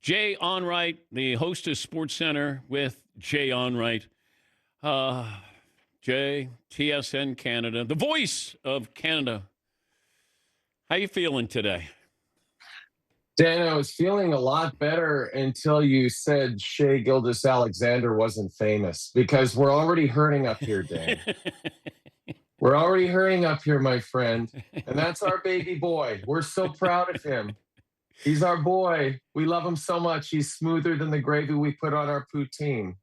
Jay Onrait, the host of Sports Center with Jay Onrait. Jay, TSN Canada, the voice of Canada. How you feeling today? Dan, I was feeling a lot better until you said Shea Gilgeous-Alexander wasn't famous, because we're already hurting up here, Dan. We're already hurting up here, my friend. And that's our baby boy. We're so proud of him. He's our boy. We love him so much. He's smoother than the gravy we put on our poutine.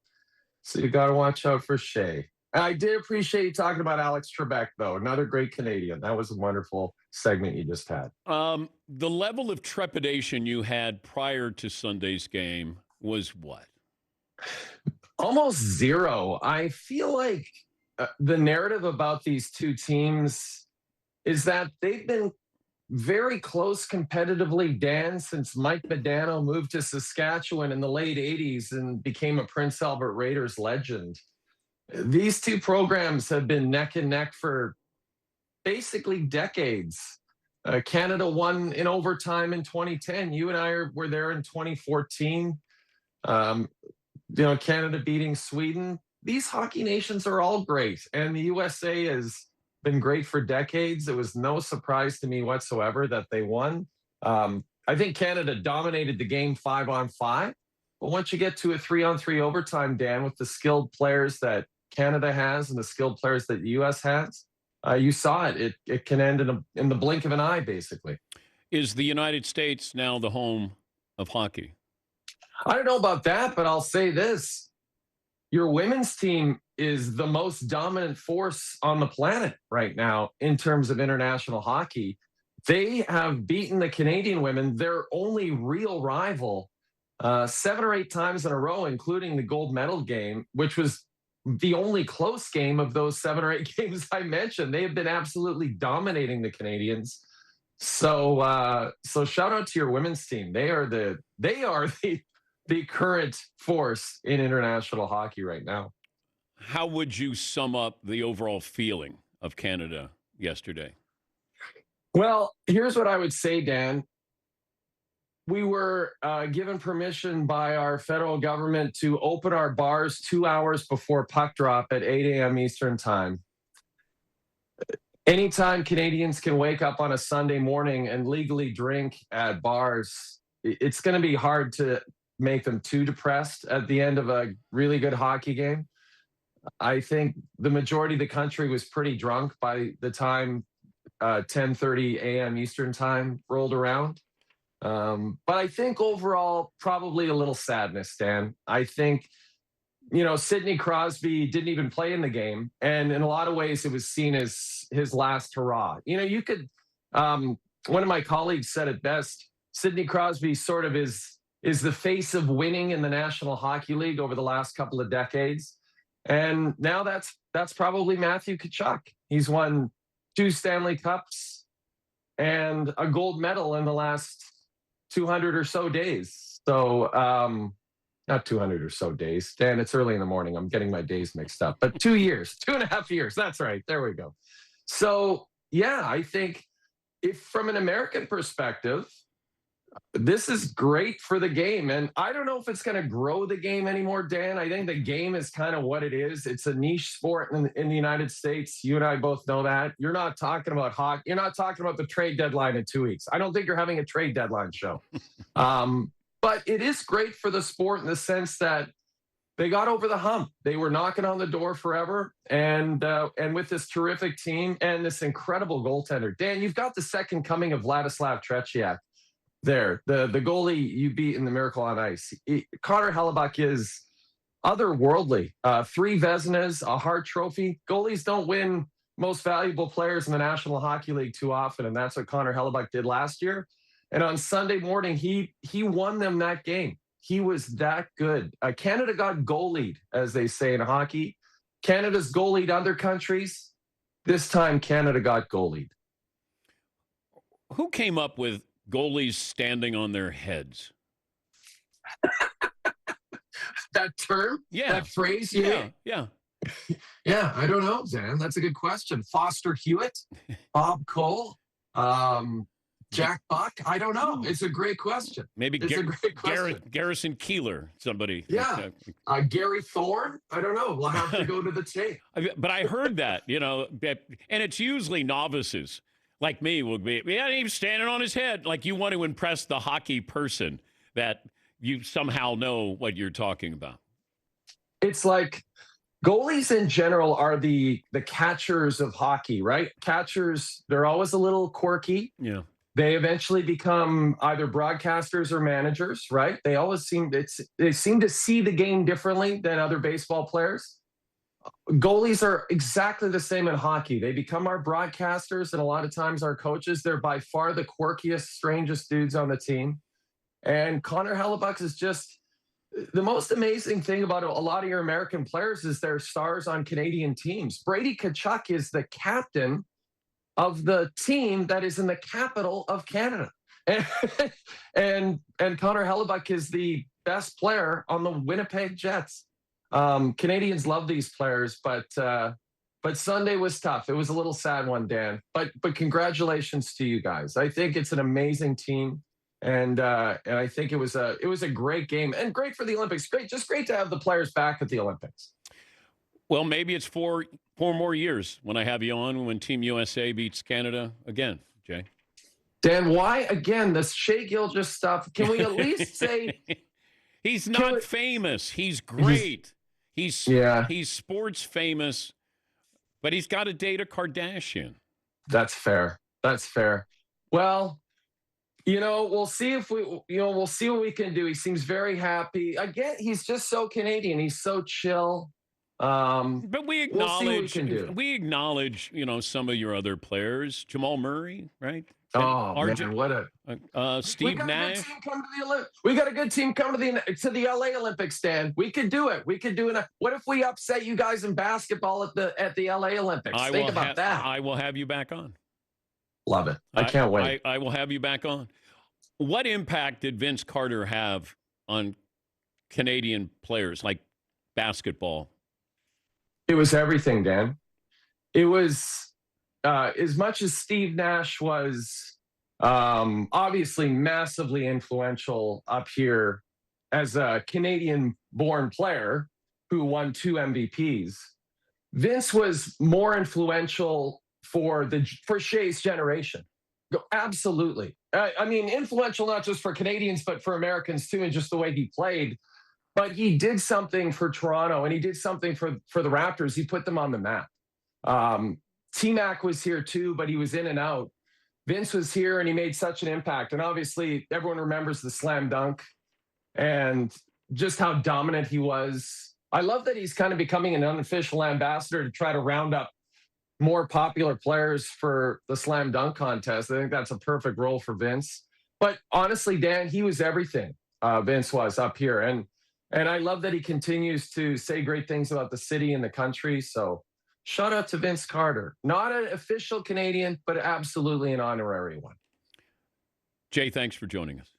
So you got to watch out for Shea. And I did appreciate you talking about Alex Trebek, though. Another great Canadian. That was a wonderful segment you just had. The level of trepidation you had prior to Sunday's game was what? Almost zero. I feel like the narrative about these two teams is that they've been very close competitively, Dan, since Mike Modano moved to Saskatchewan in the late 80s and became a Prince Albert Raiders legend. These two programs have been neck and neck for basically decades. Canada won in overtime in 2010. You and I were there in 2014. Canada beating Sweden. These hockey nations are all great, and the USA has been great for decades. It was no surprise to me whatsoever that they won. I think Canada dominated the game 5-on-5, but once you get to a 3-on-3 overtime, Dan, with the skilled players that Canada has and the skilled players that the US has, you saw it. It can end in the blink of an eye, basically. Is the United States now the home of hockey? I don't know about that, but I'll say this. Your women's team is the most dominant force on the planet right now in terms of international hockey. They have beaten the Canadian women, their only real rival, 7 or 8 times in a row, including the gold medal game, which was the only close game of those 7 or 8 games I mentioned. They have been absolutely dominating the Canadians. So shout out to your women's team. They are the current force in international hockey right now. How would you sum up the overall feeling of Canada yesterday? Well, here's what I would say, Dan. We were given permission by our federal government to open our bars 2 hours before puck drop at 8 a.m. Eastern time. Anytime Canadians can wake up on a Sunday morning and legally drink at bars, it's going to be hard to make them too depressed at the end of a really good hockey game. I think the majority of the country was pretty drunk by the time 10:30 a.m. Eastern time rolled around. But I think overall, probably a little sadness, Dan. I think, Sidney Crosby didn't even play in the game. And in a lot of ways, it was seen as his last hurrah. You could, one of my colleagues said it best, Sidney Crosby sort of is the face of winning in the National Hockey League over the last couple of decades. And now that's probably Matthew Tkachuk. He's won 2 Stanley Cups and a gold medal in the last 200 or so days. So, not 200 or so days. Dan, it's early in the morning. I'm getting my days mixed up. But 2 years, 2.5 years. That's right. There we go. So, yeah, I think if from an American perspective, this is great for the game. And I don't know if it's going to grow the game anymore, Dan. I think the game is kind of what it is. It's a niche sport in the United States. You and I both know that. You're not talking about hockey. You're not talking about the trade deadline in 2 weeks. I don't think you're having a trade deadline show. But it is great for the sport in the sense that they got over the hump. They were knocking on the door forever. And with this terrific team and this incredible goaltender. Dan, you've got the second coming of Vladislav Tretiak. There, the goalie you beat in the Miracle on Ice. Connor Hellebuyck is otherworldly. 3 Vezinas, a Hart Trophy. Goalies don't win most valuable players in the National Hockey League too often, and that's what Connor Hellebuyck did last year. And on Sunday morning, he won them that game. He was that good. Canada got goalied, as they say in hockey. Canada's goalied other countries. This time, Canada got goalied. Who came up with goalies standing on their heads? That term? Yeah. That phrase? Yeah. Yeah, I don't know, Dan. That's a good question. Foster Hewitt, Bob Cole, Jack Buck? I don't know. It's a great question. Maybe It's a great question. Garrison Keeler, somebody. Yeah. Gary Thorne? I don't know. We'll have to go to the tape. But I heard that, and it's usually novices like me will be, he's standing on his head. Like you want to impress the hockey person that you somehow know what you're talking about. It's like goalies in general are the catchers of hockey, right? Catchers, they're always a little quirky. Yeah. They eventually become either broadcasters or managers, right? They always they seem to see the game differently than other baseball players. Goalies are exactly the same in hockey. They become our broadcasters and a lot of times our coaches. They're by far the quirkiest, strangest dudes on the team. And Connor Hellebuyck is just the most amazing thing about a lot of your American players is they're stars on Canadian teams. Brady Tkachuk is the captain of the team that is in the capital of Canada. And Connor Hellebuyck is the best player on the Winnipeg Jets. Canadians love these players, but Sunday was tough. It was a little sad one, Dan. But congratulations to you guys. I think it's an amazing team. And I think it was a great game and great for the Olympics. Great to have the players back at the Olympics. Well, maybe it's four more years when I have you on when Team USA beats Canada again, Jay. Dan, why again this Shea Gilgeous stuff? Can we at least say he's not famous? He's great. He's sports famous, but he's got to date a Kardashian. That's fair. Well, we'll see if we'll see what we can do. He seems very happy. Again, he's just so Canadian. He's so chill. But we acknowledge, we acknowledge, some of your other players. Jamal Murray, right? Oh, man, what Steve Nash. We got a good team come to the LA Olympics, Dan. We could do it. We could do it. What if we upset you guys in basketball at the LA Olympics? Think about that. I will have you back on. Love it. I can't wait. I will have you back on. What impact did Vince Carter have on Canadian players, like basketball? It was everything, Dan. It was as much as Steve Nash was obviously massively influential up here as a Canadian-born player who won 2 MVPs. Vince was more influential for Shea's generation. Absolutely. I mean, influential not just for Canadians, but for Americans too, and just the way he played. But he did something for Toronto, and he did something for the Raptors. He put them on the map. T-Mac was here too, but he was in and out. Vince was here, and he made such an impact. And obviously, everyone remembers the slam dunk and just how dominant he was. I love that he's kind of becoming an unofficial ambassador to try to round up more popular players for the slam dunk contest. I think that's a perfect role for Vince. But honestly, Dan, he was everything. Vince was up here. And I love that he continues to say great things about the city and the country. So shout out to Vince Carter. Not an official Canadian, but absolutely an honorary one. Jay, thanks for joining us.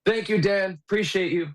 Thank you, Dan. Appreciate you.